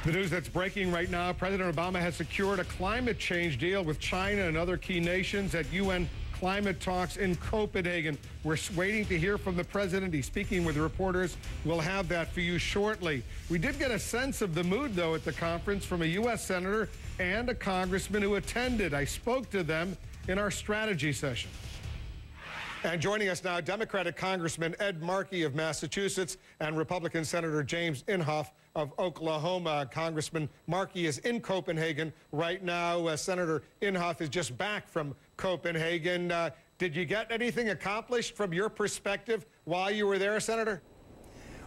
The news that's breaking right now, President Obama has secured a climate change deal with China and other key nations at UN climate talks in Copenhagen. We're waiting to hear from the president. He's speaking with reporters. We'll have that for you shortly. We did get a sense of the mood, though, at the conference from a U.S. senator and a congressman who attended. I spoke to them in our strategy session. And joining us now, Democratic Congressman Ed Markey of Massachusetts and Republican Senator James Inhofe of Oklahoma. Congressman Markey is in Copenhagen right now. Senator Inhofe is just back from Copenhagen. Did you get anything accomplished from your perspective while you were there, Senator?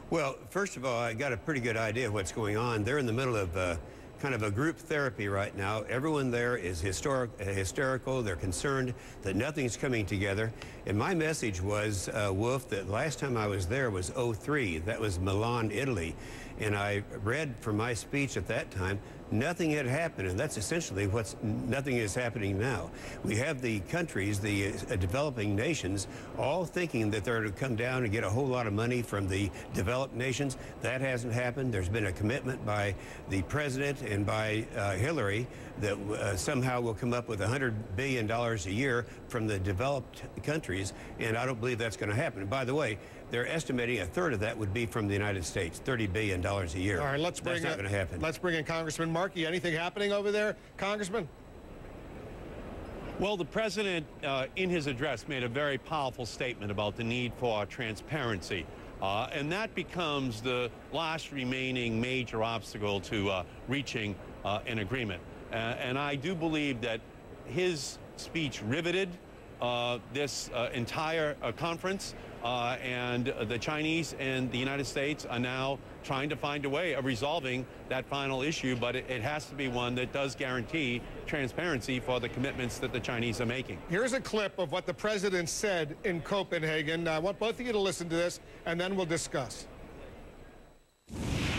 Well, first of all, I got a pretty good idea of what's going on. They're in the middle of kind of a group therapy right now. Everyone there is hysterical. They're concerned that nothing's coming together. And my message was, Wolf, that last time I was there was '03. That was Milan, Italy. And I read from my speech at that time, nothing had happened, and that's essentially nothing is happening now. We have the countries, the developing nations, all thinking that they're to come down and get a whole lot of money from the developed nations. That hasn't happened. There's been a commitment by the president and by Hillary that somehow we'll come up with $100 billion a year from the developed countries, and I don't believe that's going to happen. And by the way, they're estimating a third of that would be from the United States, $30 billion a year. All right, that's not going to happen. Let's bring in Congressman Markey. Anything happening over there, Congressman? Well, the president, in his address, made a very powerful statement about the need for transparency. And that becomes the last remaining major obstacle to reaching an agreement. And I do believe that his speech riveted this entire conference, and the Chinese and the United States are now trying to find a way of resolving that final issue, but it has to be one that does guarantee transparency for the commitments that the Chinese are making. Here's a clip of what the president said in Copenhagen. I want both of you to listen to this, and then we'll discuss.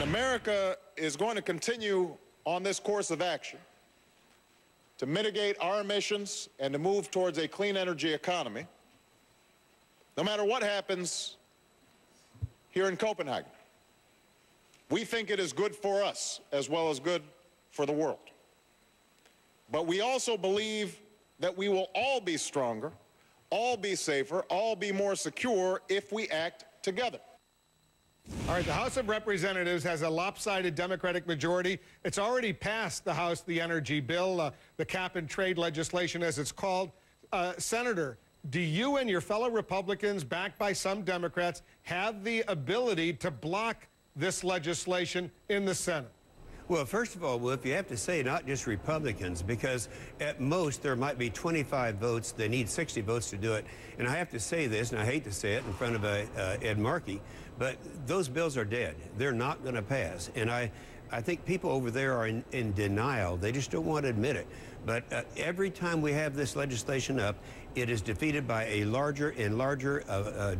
America is going to continue on this course of action to mitigate our emissions and to move towards a clean energy economy, no matter what happens here in Copenhagen. We think it is good for us as well as good for the world. But we also believe that we will all be stronger, all be safer, all be more secure if we act together. All right, the House of Representatives has a lopsided Democratic majority. It's already passed the House, the energy bill, the cap and trade legislation, as it's called. Senator, do you and your fellow Republicans, backed by some Democrats, have the ability to block this legislation in the Senate? Well, first of all, Wolf, you have to say not just Republicans, because at most there might be 25 votes. They need 60 votes to do it. And I have to say this, and I hate to say it in front of Ed Markey, but those bills are dead. They're not going to pass. And I think people over there are in denial. They just don't want to admit it. But every time we have this legislation up, it is defeated by a larger and larger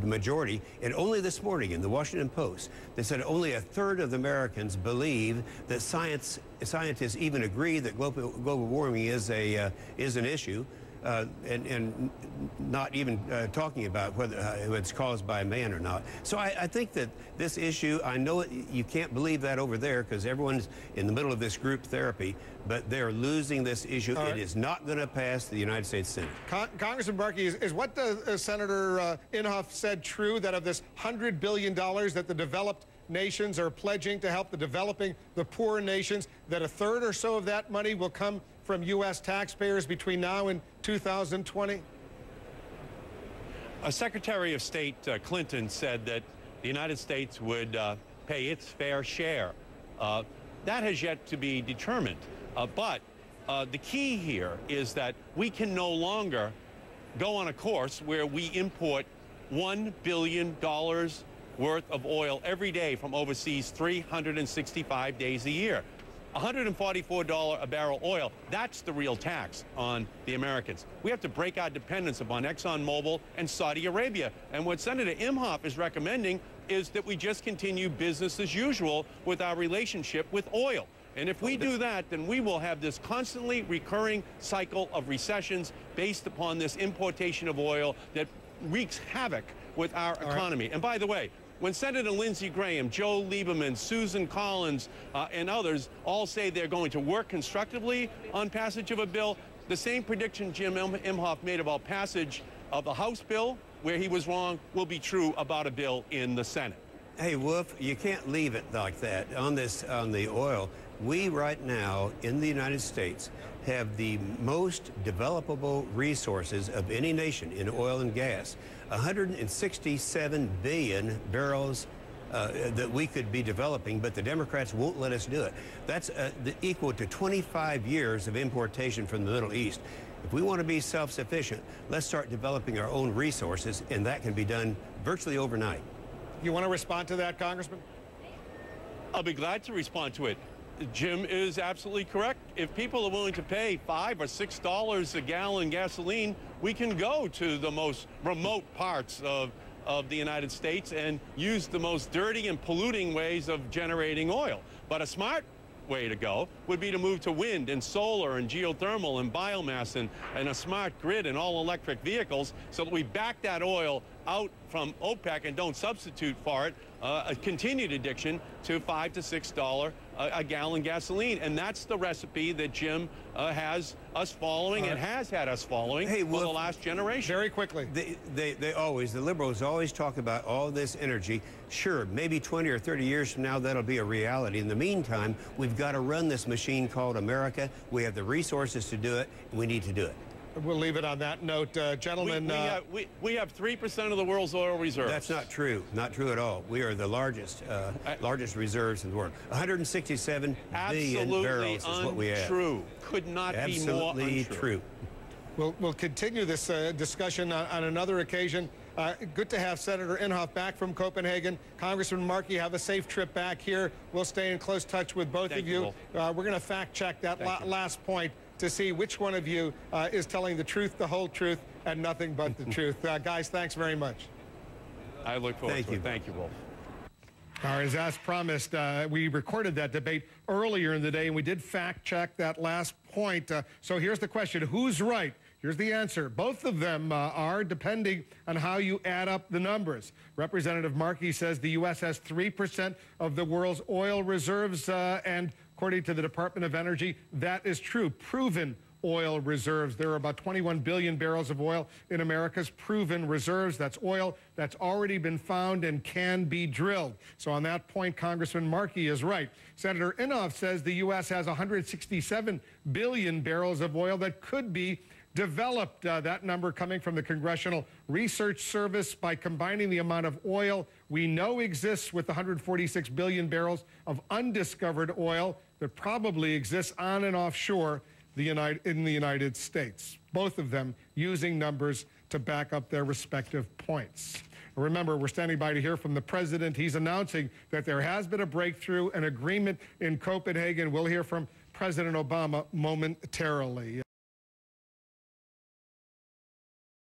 majority. And only this morning in the Washington Post, they said only a third of the Americans believe that scientists even agree that global warming is an issue. And not even talking about whether it's caused by man or not. So I think that this issue, I know you can't believe that over there because everyone's in the middle of this group therapy, but they're losing this issue. It is not going to pass the United States Senate. Congressman Markey, is what the Senator Inhofe said true, that of this $100 billion that the developed nations are pledging to help the poor nations, that a third or so of that money will come from U.S. taxpayers between now and 2020? Secretary of State Clinton said that the United States would pay its fair share. That has yet to be determined. But the key here is that we can no longer go on a course where we import $1 billion worth of oil every day from overseas 365 days a year. $144 a barrel oil, that's the real tax on the Americans. We have to break our dependence upon ExxonMobil and Saudi Arabia. And what Senator Inhofe is recommending is that we just continue business as usual with our relationship with oil. And if we do that, then we will have this constantly recurring cycle of recessions based upon this importation of oil that wreaks havoc with our economy. And by the way, when Senator Lindsey Graham, Joe Lieberman, Susan Collins, and others all say they're going to work constructively on passage of a bill, the same prediction Jim Imhoff made about passage of the House bill, where he was wrong, will be true about a bill in the Senate. Hey, Wolf, you can't leave it like that. On the oil, we right now in the United States have the most developable resources of any nation in oil and gas. 167 billion barrels that we could be developing, but the Democrats won't let us do it. That's equal to 25 years of importation from the Middle East. If we want to be self-sufficient, let's start developing our own resources, and that can be done virtually overnight. You want to respond to that, Congressman? I'll be glad to respond to it. Jim is absolutely correct. If people are willing to pay $5 or $6 a gallon gasoline, we can go to the most remote parts of the United States and use the most dirty and polluting ways of generating oil. But a smart way to go would be to move to wind and solar and geothermal and biomass and a smart grid and all electric vehicles, so that we back that oil out from OPEC and don't substitute for it a continued addiction to $5 to $6 a gallon gasoline. And that's the recipe that Jim has us following and has had us following for the last generation. Very quickly. The liberals always talk about all this energy. Sure, maybe 20 or 30 years from now, that'll be a reality. In the meantime, we've got to run this machine called America. We have the resources to do it. We need to do it. We'll leave it on that note. Gentlemen. We have 3% of the world's oil reserves. That's not true. Not true at all. We are the largest reserves in the world. 167 billion barrels is what we have. Absolutely untrue. Could not be more untrue. Absolutely true. We'll continue this discussion on another occasion. Good to have Senator Imhoff back from Copenhagen. Congressman Markey, have a safe trip back here. We'll stay in close touch with both of you. We're going to fact check that last point to see which one of you is telling the truth, the whole truth, and nothing but the truth. Guys, thanks very much. I look forward to it. Thank you, Wolf. All right, as promised, we recorded that debate earlier in the day, and we did fact check that last point. So here's the question. Who's right? Here's the answer. Both of them are, depending on how you add up the numbers. Representative Markey says the U.S. has 3% of the world's oil reserves, and according to the Department of Energy, that is true. Proven oil reserves. There are about 21 billion barrels of oil in America's proven reserves. That's oil that's already been found and can be drilled. So on that point, Congressman Markey is right. Senator Imhoff says the U.S. has 167 billion barrels of oil that could be developed. That number coming from the Congressional Research Service. By combining the amount of oil we know exists with 146 billion barrels of undiscovered oil that probably exists on and offshore in the United States. Both of them using numbers to back up their respective points. Remember, we're standing by to hear from the president. He's announcing that there has been a breakthrough, an agreement in Copenhagen. We'll hear from President Obama momentarily.